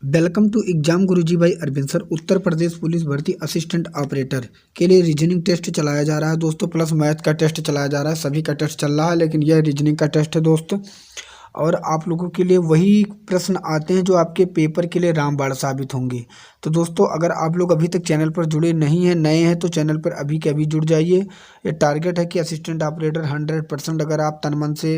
Welcome to exam गुरुजी भाई Arvind sir. Uttar Pradesh police भर्ती assistant operator के लिए रीजनिंग टेस्ट चलाया जा रहा है दोस्तों, प्लस मैथ का टेस्ट चलाया जा रहा है। सभी का टेस्ट चल रहा है, लेकिन यह रीजनिंग का टेस्ट है दोस्त। और आप लोगों के लिए वही प्रश्न आते हैं जो आपके पेपर के लिए रामबाण साबित होंगे। तो दोस्तों, अगर आप लोग अभी तक चैनल पर जुड़े नहीं हैं, नए हैं, तो चैनल पर अभी के अभी जुड़ जाइए। ये टारगेट है कि असिस्टेंट ऑपरेटर 100% अगर आप तन मन से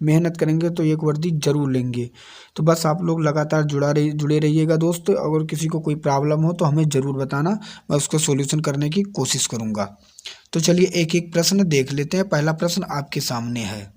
मेहनत करेंगे तो एक वर्दी जरूर लेंगे। तो बस आप लोग लगातार जुड़े रहिएगा दोस्त। अगर किसी को कोई प्रॉब्लम हो तो हमें ज़रूर बताना, मैं उसका सॉल्यूशन करने की कोशिश करूँगा। तो चलिए एक एक प्रश्न देख लेते हैं। पहला प्रश्न आपके सामने है।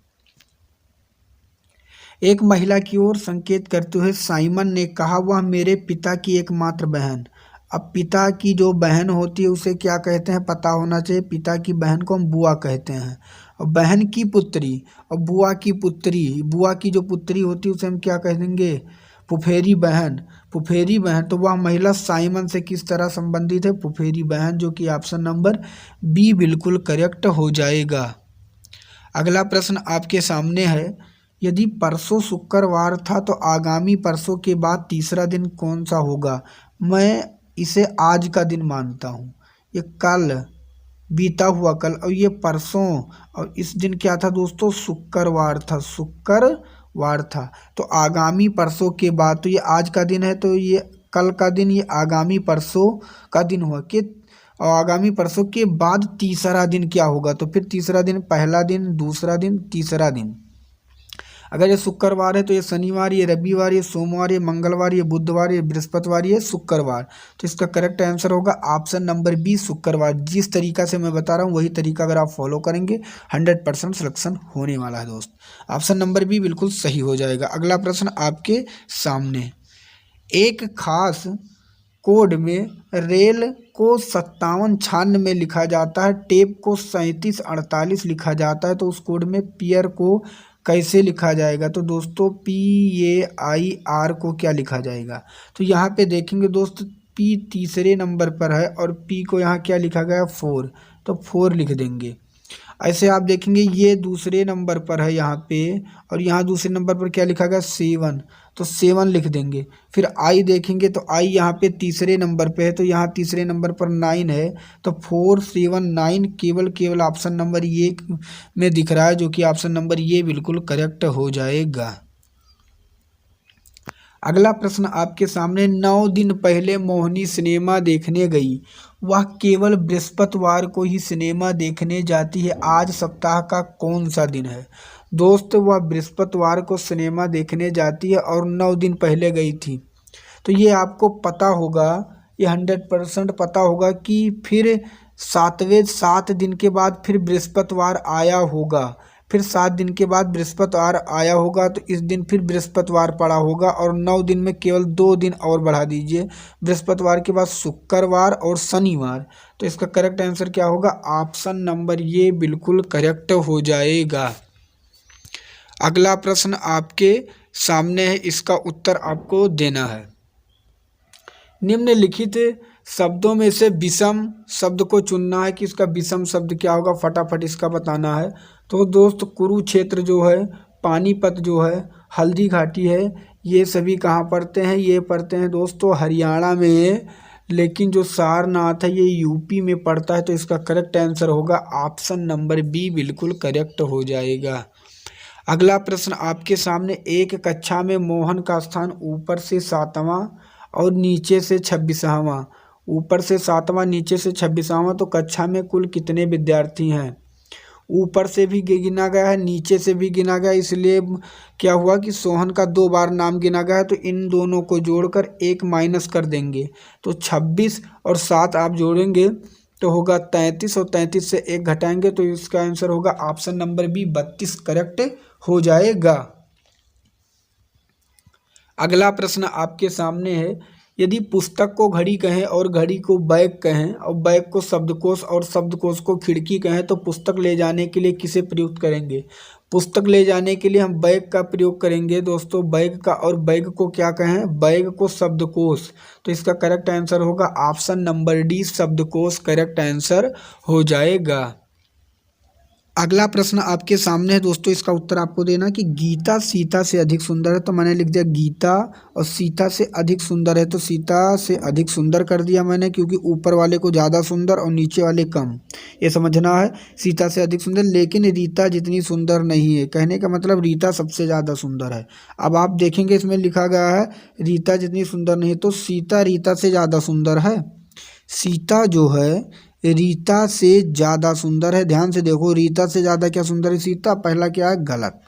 एक महिला की ओर संकेत करते हुए साइमन ने कहा, वह मेरे पिता की एकमात्र बहन। अब पिता की जो बहन होती है उसे क्या कहते हैं पता होना चाहिए। पिता की बहन को हम बुआ कहते हैं। और बहन की पुत्री और बुआ की पुत्री, बुआ की जो पुत्री होती है उसे हम क्या कह देंगे, फुफेरी बहन। फुफेरी बहन, तो वह महिला साइमन से किस तरह संबंधित है, फुफेरी बहन, जो कि ऑप्शन नंबर बी बिल्कुल करेक्ट हो जाएगा। अगला प्रश्न आपके सामने है। यदि परसों शुक्रवार था तो आगामी परसों के बाद तीसरा दिन कौन सा होगा। मैं इसे आज का दिन मानता हूँ। ये कल, बीता हुआ कल, और ये परसों, और इस दिन क्या था दोस्तों, शुक्रवार था, शुक्रवार था। तो आगामी परसों के बाद, तो ये आज का दिन है, तो ये कल का दिन, ये आगामी परसों का दिन हुआ कि, और आगामी परसों के बाद तीसरा दिन क्या होगा। तो फिर तीसरा दिन, पहला दिन, दूसरा दिन, तीसरा दिन। अगर ये शुक्रवार है तो ये शनिवार, ये रविवार, ये सोमवार, ये मंगलवार, ये बुधवार, ये बृहस्पतिवार, ये शुक्रवार। तो इसका करेक्ट आंसर होगा ऑप्शन नंबर बी, शुक्रवार। जिस तरीका से मैं बता रहा हूँ वही तरीका अगर आप फॉलो करेंगे 100% सिलेक्शन होने वाला है दोस्त। ऑप्शन नंबर बी बिल्कुल सही हो जाएगा। अगला प्रश्न आपके सामने। एक खास कोड में रेल को 5796 में लिखा जाता है, टेप को 3748 लिखा जाता है, तो उस कोड में पियर को कैसे लिखा जाएगा। तो दोस्तों PAIR को क्या लिखा जाएगा। तो यहाँ पे देखेंगे दोस्त, P तीसरे नंबर पर है और P को यहाँ क्या लिखा गया, 4, तो 4 लिख देंगे। ऐसे आप देखेंगे ये दूसरे नंबर पर है यहाँ पे, और यहाँ दूसरे नंबर पर क्या लिखा गया, 7, तो 7 लिख देंगे। फिर आई देखेंगे तो आई यहाँ पे तीसरे नंबर पे है, तो यहाँ तीसरे नंबर पर 9 है, तो 4 7 9 केवल ऑप्शन नंबर ये में दिख रहा है, जो कि ऑप्शन नंबर ये बिल्कुल करेक्ट हो जाएगा। अगला प्रश्न आपके सामने। 9 दिन पहले मोहिनी सिनेमा देखने गई। वह केवल बृहस्पतिवार को ही सिनेमा देखने जाती है। आज सप्ताह का कौन सा दिन है। दोस्त, वह बृहस्पतिवार को सिनेमा देखने जाती है और 9 दिन पहले गई थी। तो ये आपको पता होगा, ये 100% पता होगा कि फिर 7 दिन के बाद फिर बृहस्पतिवार आया होगा। फिर 7 दिन के बाद बृहस्पतिवार आया होगा, तो इस दिन फिर बृहस्पतिवार पड़ा होगा, और 9 दिन में केवल 2 दिन और बढ़ा दीजिए। बृहस्पतिवार के बाद शुक्रवार और शनिवार। तो इसका करेक्ट आंसर क्या होगा, ऑप्शन नंबर ये बिल्कुल करेक्ट हो जाएगा। अगला प्रश्न आपके सामने है, इसका उत्तर आपको देना है। निम्नलिखित शब्दों में से विषम शब्द को चुनना है कि इसका विषम शब्द क्या होगा, फटाफट इसका बताना है। तो दोस्त, कुरुक्षेत्र जो है, पानीपत जो है, हल्दी घाटी है, ये सभी कहाँ पड़ते हैं, ये पड़ते हैं दोस्तों हरियाणा में है। लेकिन जो सारनाथ है ये यूपी में पड़ता है। तो इसका करेक्ट आंसर होगा ऑप्शन नंबर बी बिल्कुल करेक्ट हो जाएगा। अगला प्रश्न आपके सामने। एक कक्षा में मोहन का स्थान ऊपर से 7वां और नीचे से 26वां, ऊपर से 7वां नीचे से 26वां, तो कक्षा में कुल कितने विद्यार्थी हैं। ऊपर से भी गिना गया है, नीचे से भी गिना गया, इसलिए क्या हुआ कि सोहन का 2 बार नाम गिना गया है, तो इन दोनों को जोड़कर 1 माइनस कर देंगे। तो 26 और 7 आप जोड़ेंगे तो होगा 33, और 33 से 1 घटाएंगे तो इसका आंसर होगा ऑप्शन नंबर बी 32 करेक्ट हो जाएगा। अगला प्रश्न आपके सामने है। यदि पुस्तक को घड़ी कहें और घड़ी को बैग कहें और बैग को शब्दकोश और शब्दकोश को खिड़की कहें, तो पुस्तक ले जाने के लिए किसे प्रयुक्त करेंगे। पुस्तक ले जाने के लिए हम बैग का प्रयोग करेंगे दोस्तों, बैग का, और बैग को क्या कहें, बैग को शब्दकोश। तो इसका करेक्ट आंसर होगा ऑप्शन नंबर डी, शब्दकोश करेक्ट आंसर हो जाएगा। अगला प्रश्न आपके सामने है दोस्तों, इसका उत्तर आपको देना कि गीता सीता से अधिक सुंदर है। तो मैंने लिख दिया गीता और सीता से अधिक सुंदर है, तो सीता से अधिक सुंदर कर दिया मैंने, क्योंकि ऊपर वाले को ज़्यादा सुंदर और नीचे वाले कम, ये समझना है। सीता से अधिक सुंदर, लेकिन रीता जितनी सुंदर नहीं है। कहने का मतलब रीता सबसे ज़्यादा सुंदर है। अब आप देखेंगे इसमें लिखा गया है रीता जितनी सुंदर नहीं है, तो सीता रीता से ज़्यादा सुंदर है। सीता जो है रीता से ज़्यादा सुंदर है। ध्यान से देखो, रीता से ज़्यादा क्या सुंदर है सीता, पहला क्या है गलत।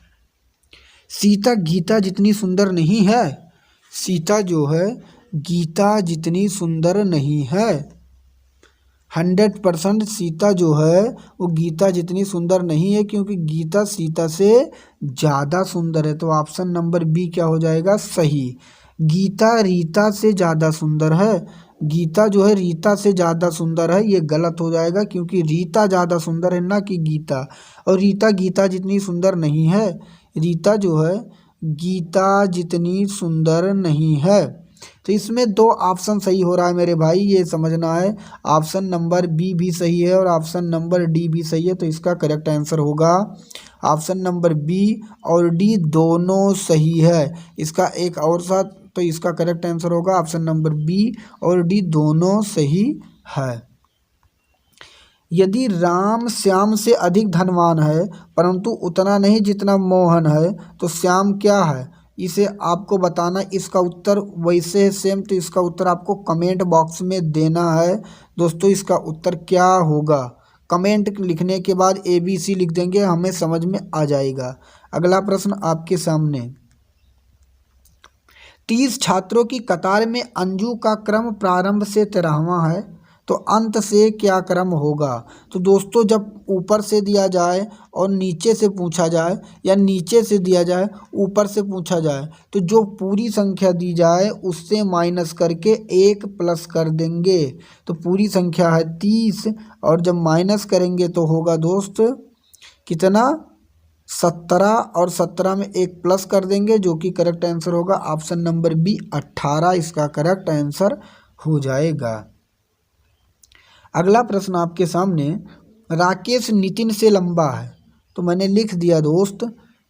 सीता गीता जितनी सुंदर नहीं है। सीता जो है गीता जितनी सुंदर नहीं है। 100% सीता जो है वो गीता जितनी सुंदर नहीं है, क्योंकि गीता सीता से ज़्यादा सुंदर है। तो ऑप्शन नंबर बी क्या हो जाएगा सही। गीता रीता से ज़्यादा सुंदर है। गीता जो है रीता से ज़्यादा सुंदर है, ये गलत हो जाएगा, क्योंकि रीता ज़्यादा सुंदर है ना कि गीता। और रीता गीता जितनी सुंदर नहीं है। रीता जो है गीता जितनी सुंदर नहीं है। तो इसमें 2 ऑप्शन सही हो रहा है मेरे भाई, ये समझना है। ऑप्शन नंबर बी भी सही है और ऑप्शन नंबर डी भी सही है। तो इसका करेक्ट आंसर होगा ऑप्शन नंबर बी और डी, दोनों सही है। इसका एक और साथ, तो इसका करेक्ट आंसर होगा ऑप्शन नंबर बी और डी, दोनों सही है। यदि राम श्याम से अधिक धनवान है परंतु उतना नहीं जितना मोहन है, तो श्याम क्या है, इसे आपको बताना। इसका उत्तर वैसे है सेम, तो इसका उत्तर आपको कमेंट बॉक्स में देना है। दोस्तों इसका उत्तर क्या होगा, कमेंट लिखने के बाद ABC लिख देंगे, हमें समझ में आ जाएगा। अगला प्रश्न आपके सामने, 30 छात्रों की कतार में अंजू का क्रम प्रारंभ से 13वां है, तो अंत से क्या क्रम होगा। तो दोस्तों जब ऊपर से दिया जाए और नीचे से पूछा जाए, या नीचे से दिया जाए ऊपर से पूछा जाए, तो जो पूरी संख्या दी जाए उससे माइनस करके 1 प्लस कर देंगे। तो पूरी संख्या है 30, और जब माइनस करेंगे तो होगा दोस्त कितना 17, और 17 में 1 प्लस कर देंगे, जो कि करेक्ट आंसर होगा ऑप्शन नंबर बी 18, इसका करेक्ट आंसर हो जाएगा। अगला प्रश्न आपके सामने, राकेश नितिन से लंबा है। तो मैंने लिख दिया दोस्त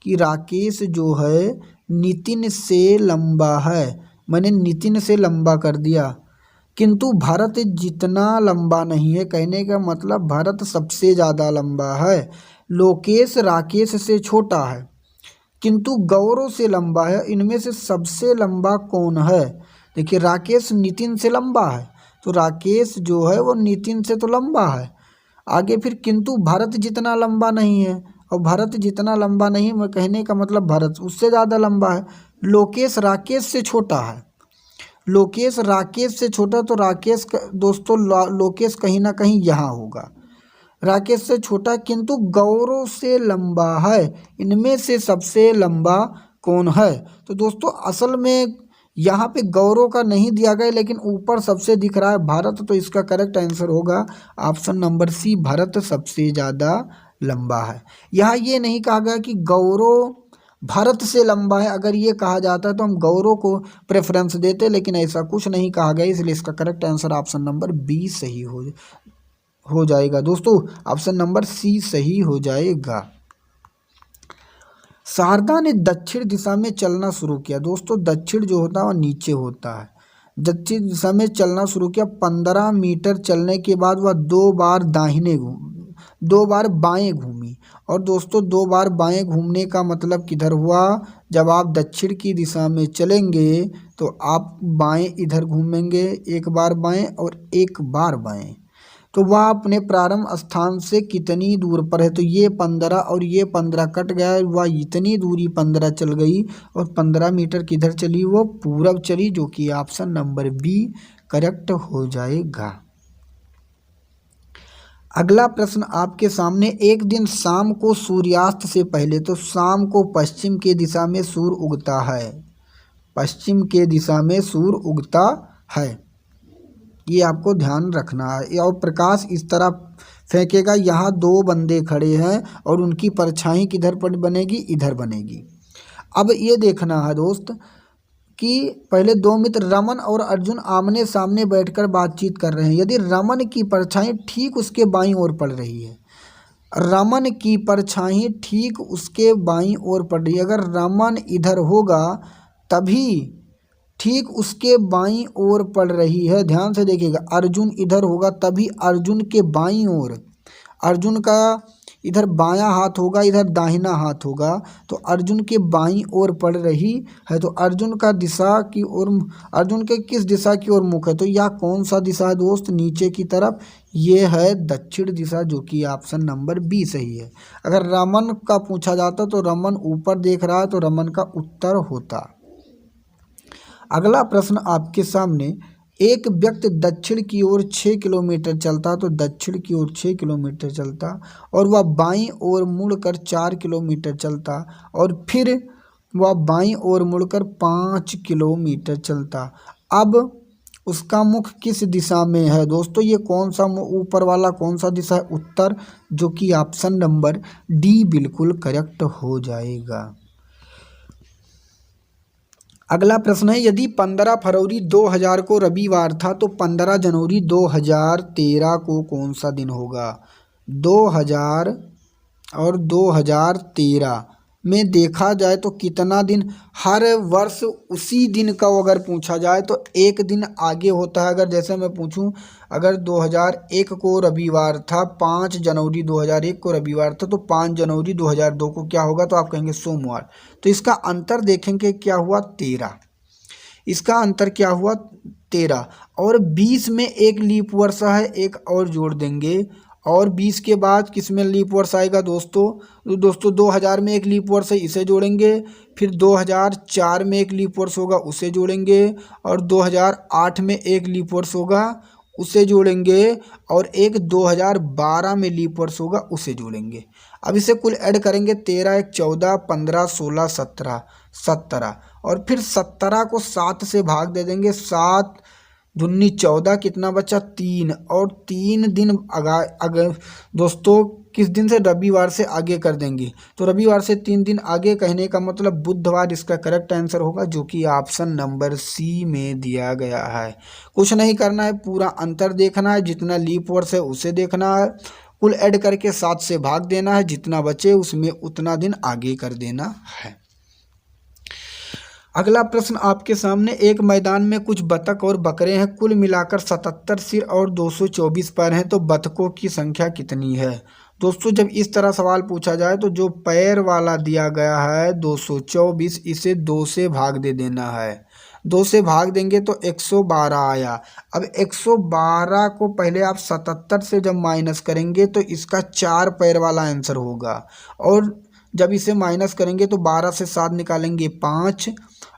कि राकेश जो है नितिन से लंबा है, मैंने नितिन से लंबा कर दिया, किंतु भरत जितना लंबा नहीं है। कहने का मतलब भरत सबसे ज़्यादा लंबा है। लोकेश राकेश से छोटा है किंतु गौरव से लंबा है। इनमें से सबसे लंबा कौन है। देखिए राकेश नितिन से लंबा है, तो राकेश जो है वो नितिन से तो लंबा है। आगे फिर किंतु भरत जितना लंबा नहीं है, और भरत जितना लंबा नहीं, मैं कहने का मतलब भरत उससे ज़्यादा लंबा है। लोकेश राकेश से छोटा है। लोकेश राकेश से छोटा, तो राकेश दोस्तों लोकेश कहीं ना कहीं यहाँ होगा। राकेश से छोटा किंतु गौरव से लंबा है। इनमें से सबसे लंबा कौन है। तो दोस्तों असल में यहाँ पे गौरव का नहीं दिया गया, लेकिन ऊपर सबसे दिख रहा है भारत, तो इसका करेक्ट आंसर होगा ऑप्शन नंबर सी, भारत सबसे ज़्यादा लंबा है। यहाँ ये नहीं कहा गया कि गौरव भारत से लंबा है। अगर ये कहा जाता है तो हम गौरव को प्रेफरेंस देते, लेकिन ऐसा कुछ नहीं कहा गया, इसलिए इसका correct answer option number B सही हो जाएगा। दोस्तों ऑप्शन नंबर सी सही हो जाएगा। शारदा ने दक्षिण दिशा में चलना शुरू किया। दोस्तों दक्षिण जो होता है वह नीचे होता है। दक्षिण दिशा में चलना शुरू किया, 15 मीटर चलने के बाद वह 2 बार बाएं घूमी। और दोस्तों 2 बार बाएं घूमने का मतलब किधर हुआ, जब आप दक्षिण की दिशा में चलेंगे तो आप बाएं इधर घूमेंगे, 1 बार बाएं और 1 बार बाएं। तो वह अपने प्रारंभ स्थान से कितनी दूर पर है। तो ये 15 और ये 15 कट गया, वह इतनी दूरी 15 चल गई, और 15 मीटर किधर चली, वो पूरब चली, जो कि ऑप्शन नंबर बी करेक्ट हो जाएगा। अगला प्रश्न आपके सामने, एक दिन शाम को सूर्यास्त से पहले, तो शाम को पश्चिम के दिशा में सूर्य उगता है। पश्चिम के दिशा में सूर्य उगता है, ये आपको ध्यान रखना है। और प्रकाश इस तरह फेंकेगा, यहाँ 2 बंदे खड़े हैं और उनकी परछाई किधर पर बनेगी, इधर बनेगी। अब ये देखना है दोस्त कि पहले 2 मित्र रमन और अर्जुन आमने सामने बैठकर बातचीत कर रहे हैं। यदि रमन की परछाई ठीक उसके बाईं ओर पड़ रही है, रमन की परछाई ठीक उसके बाईं ओर पड़ रही है। अगर रमन इधर होगा तभी ठीक उसके बाईं ओर पड़ रही है। ध्यान से देखिएगा, अर्जुन इधर होगा तभी अर्जुन के बाईं ओर, अर्जुन का इधर बायां हाथ होगा, इधर दाहिना हाथ होगा, तो अर्जुन के बाईं ओर पड़ रही है। तो अर्जुन का दिशा की ओर, अर्जुन के किस दिशा की ओर मुख है? तो यह कौन सा दिशा है दोस्त? नीचे की तरफ। ये है दक्षिण दिशा, जो कि ऑप्शन नंबर बी सही है। अगर रमन का पूछा जाता तो रमन ऊपर देख रहा है तो रमन का उत्तर होता। अगला प्रश्न आपके सामने, एक व्यक्ति दक्षिण की ओर 6 किलोमीटर चलता, तो दक्षिण की ओर 6 किलोमीटर चलता, और वह बाईं ओर मुड़कर 4 किलोमीटर चलता, और फिर वह बाईं ओर मुड़कर 5 किलोमीटर चलता। अब उसका मुख किस दिशा में है? दोस्तों ये कौन सा ऊपर वाला कौन सा दिशा है? उत्तर, जो कि ऑप्शन नंबर डी बिल्कुल करेक्ट हो जाएगा। अगला प्रश्न है, यदि 15 फरवरी 2000 को रविवार था तो 15 जनवरी 2013 को कौन सा दिन होगा? 2000 और 2013 में देखा जाए तो कितना दिन हर वर्ष उसी दिन का अगर पूछा जाए तो एक दिन आगे होता है। अगर जैसे मैं पूछूं, अगर 2001 को रविवार था, 5 जनवरी 2001 को रविवार था, तो 5 जनवरी 2002 को क्या होगा? तो आप कहेंगे सोमवार। तो इसका अंतर देखेंगे क्या हुआ? 13। इसका अंतर क्या हुआ? 13। और 20 में एक लीप वर्ष है, एक और जोड़ देंगे, और 20 के बाद किस में लीप वर्ष आएगा दोस्तों? तो दोस्तों 2000 में एक लीप वर्ष है, इसे जोड़ेंगे, फिर 2004 में एक लीप वर्ष होगा, उसे जोड़ेंगे, और 2008 में एक लीप वर्ष होगा, उसे जोड़ेंगे, और एक 2012 में लीप वर्ष होगा, उसे जोड़ेंगे। अब इसे कुल ऐड करेंगे, 13 एक 14, 15 16 17, 17, और फिर 17 को 7 से भाग दे देंगे, 7 दूनी 14, कितना बचा? 3, और 3 दिन अगर दोस्तों किस दिन से? रविवार से आगे कर देंगे, तो रविवार से 3 दिन आगे कहने का मतलब बुधवार इसका करेक्ट आंसर होगा, जो कि ऑप्शन नंबर सी में दिया गया है। कुछ नहीं करना है, पूरा अंतर देखना है, जितना लीप वर्ष है उसे देखना है, कुल ऐड करके 7 से भाग देना है, जितना बचे उसमें उतना दिन आगे कर देना है। अगला प्रश्न आपके सामने, एक मैदान में कुछ बतख और बकरे हैं, कुल मिलाकर 77 सिर और 224 पैर हैं, तो बतखों की संख्या कितनी है? दोस्तों जब इस तरह सवाल पूछा जाए तो जो पैर वाला दिया गया है 224, इसे 2 से भाग दे देना है, 2 से भाग देंगे तो 112 आया। अब 112 को पहले आप 77 से जब माइनस करेंगे तो इसका 4 पैर वाला आंसर होगा, और जब इसे माइनस करेंगे तो 12 से 7 निकालेंगे 5,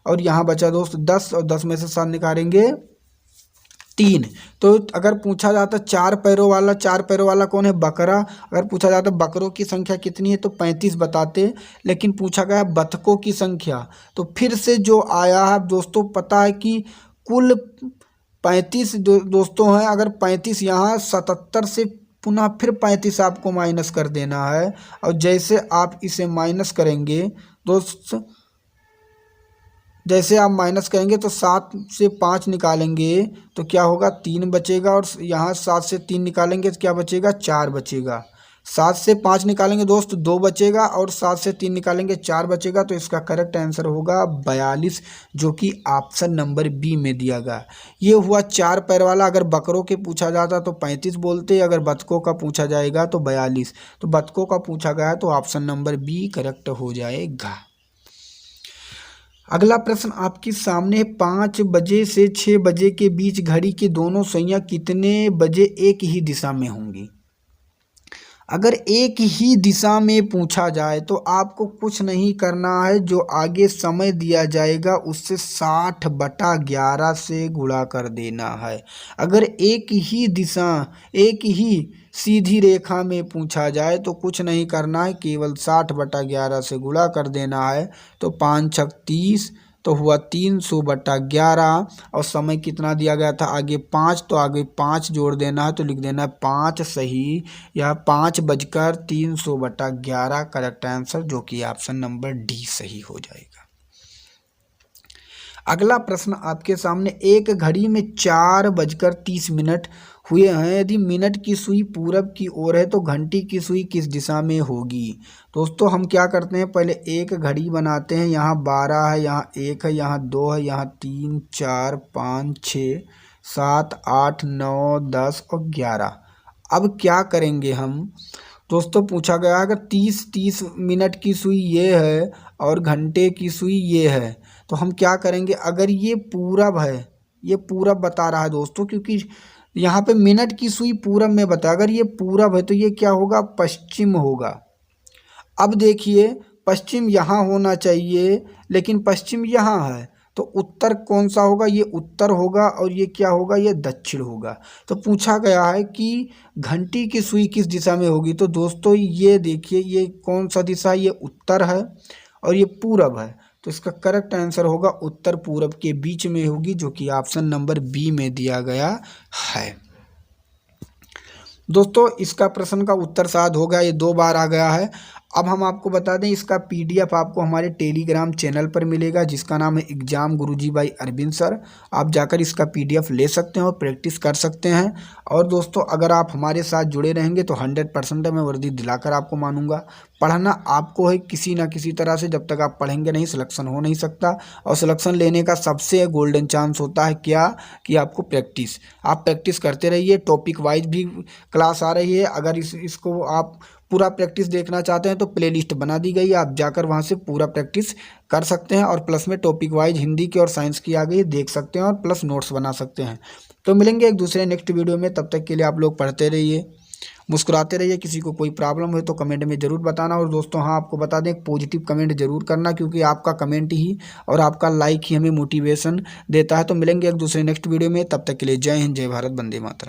और यहाँ बचा दोस्त 10, और 10 में से 7 निकालेंगे 3। तो अगर पूछा जाता 4 पैरों वाला, 4 पैरों वाला कौन है? बकरा। अगर पूछा जाता बकरों की संख्या कितनी है तो 35 बताते, लेकिन पूछा गया बतखों की संख्या, तो फिर से जो आया है दोस्तों, पता है कि कुल 35 दोस्तों हैं। अगर 35 यहाँ 77 से पुनः फिर 35 आपको माइनस कर देना है, और जैसे आप इसे माइनस करेंगे दोस्त, जैसे आप माइनस करेंगे तो 7 से 5 निकालेंगे तो क्या होगा? 3 बचेगा, और यहाँ 7 से 3 निकालेंगे तो क्या बचेगा? 4 बचेगा। 7 से 5 निकालेंगे दोस्त 2 बचेगा, और 7 से 3 निकालेंगे 4 बचेगा, तो इसका करेक्ट आंसर होगा 42, जो कि ऑप्शन नंबर बी में दिया गया। ये हुआ 4 पैर वाला। अगर बकरों के पूछा जाता तो 35 बोलते, अगर बतखों का पूछा जाएगा तो 42, तो बतखों का पूछा गया तो ऑप्शन नंबर बी करेक्ट हो जाएगा। अगला प्रश्न आपके सामने, 5 बजे से 6 बजे के बीच घड़ी की दोनों सुइयां कितने बजे एक ही दिशा में होंगी? अगर एक ही दिशा में पूछा जाए तो आपको कुछ नहीं करना है, जो आगे समय दिया जाएगा उससे 60/11 से गुणा कर देना है। अगर एक ही दिशा, एक ही सीधी रेखा में पूछा जाए तो कुछ नहीं करना है, केवल 60/11 से गुणा कर देना है, तो 5 छक 30, तो हुआ 300/11, और समय कितना दिया गया था? आगे 5, तो आगे 5 जोड़ देना है, तो लिख देना है 5 सही, या 5:300/11 करेक्ट आंसर, जो कि ऑप्शन नंबर डी सही हो जाएगा। अगला प्रश्न आपके सामने, एक घड़ी में 4:30 हुए हैं, यदि मिनट की सुई पूरब की ओर है तो घंटी की सुई किस दिशा में होगी। दोस्तों हम क्या करते हैं, पहले एक घड़ी बनाते हैं, यहाँ 12 है, यहाँ 1 है, यहाँ 2 है, यहाँ 3 4 5 6 7 8 9 10 और 11। अब क्या करेंगे हम, दोस्तों पूछा गया है अगर 30 मिनट की सुई ये है और घंटे की सुई ये है, तो हम क्या करेंगे, अगर ये पूरब है, ये पूरब बता रहा है दोस्तों, क्योंकि यहाँ पे मिनट की सुई पूरब में बता, अगर ये पूरब है तो ये क्या होगा, पश्चिम होगा। अब देखिए पश्चिम यहाँ होना चाहिए, लेकिन पश्चिम यहाँ है, तो उत्तर कौन सा होगा, ये उत्तर होगा, और ये क्या होगा, ये दक्षिण होगा। तो पूछा गया है कि घंटी की सुई किस दिशा में होगी, तो दोस्तों ये देखिए ये कौन सा दिशा, ये उत्तर है और ये पूरब है, तो इसका करेक्ट आंसर होगा उत्तर पूरब के बीच में होगी, जो कि ऑप्शन नंबर बी में दिया गया है। दोस्तों इसका प्रश्न का उत्तर साध हो गया, ये 2 बार आ गया है। अब हम आपको बता दें इसका पीडीएफ आपको हमारे टेलीग्राम चैनल पर मिलेगा, जिसका नाम है exam Guruji by Arvind sir. आप जाकर इसका पीडीएफ ले सकते हैं और प्रैक्टिस कर सकते हैं। और दोस्तों अगर आप हमारे साथ जुड़े रहेंगे तो 100% मैं वर्दी दिलाकर आपको मानूंगा। पढ़ना आपको है किसी ना किसी तरह से, जब तक आप पढ़ेंगे नहीं सिलेक्शन हो नहीं सकता। और सिलेक्शन लेने का सबसे गोल्डन चांस होता है क्या, कि आपको प्रैक्टिस, आप प्रैक्टिस करते रहिए। टॉपिक वाइज भी क्लास आ रही है, अगर इसको आप पूरा प्रैक्टिस देखना चाहते हैं तो प्लेलिस्ट बना दी गई है, आप जाकर वहां से पूरा प्रैक्टिस कर सकते हैं। और प्लस में टॉपिक वाइज हिंदी की और साइंस की आ गई, देख सकते हैं और प्लस नोट्स बना सकते हैं। तो मिलेंगे एक दूसरे नेक्स्ट वीडियो में, तब तक के लिए आप लोग पढ़ते रहिए, मुस्कुराते रहिए। किसी को कोई प्रॉब्लम हो तो कमेंट में ज़रूर बताना। और दोस्तों हाँ आपको बता दें, पॉजिटिव कमेंट जरूर करना, क्योंकि आपका कमेंट ही और आपका लाइक ही हमें मोटिवेशन देता है। तो मिलेंगे एक दूसरे नेक्स्ट वीडियो में, तब तक के लिए जय हिंद, जय भारत, वंदे मातरम।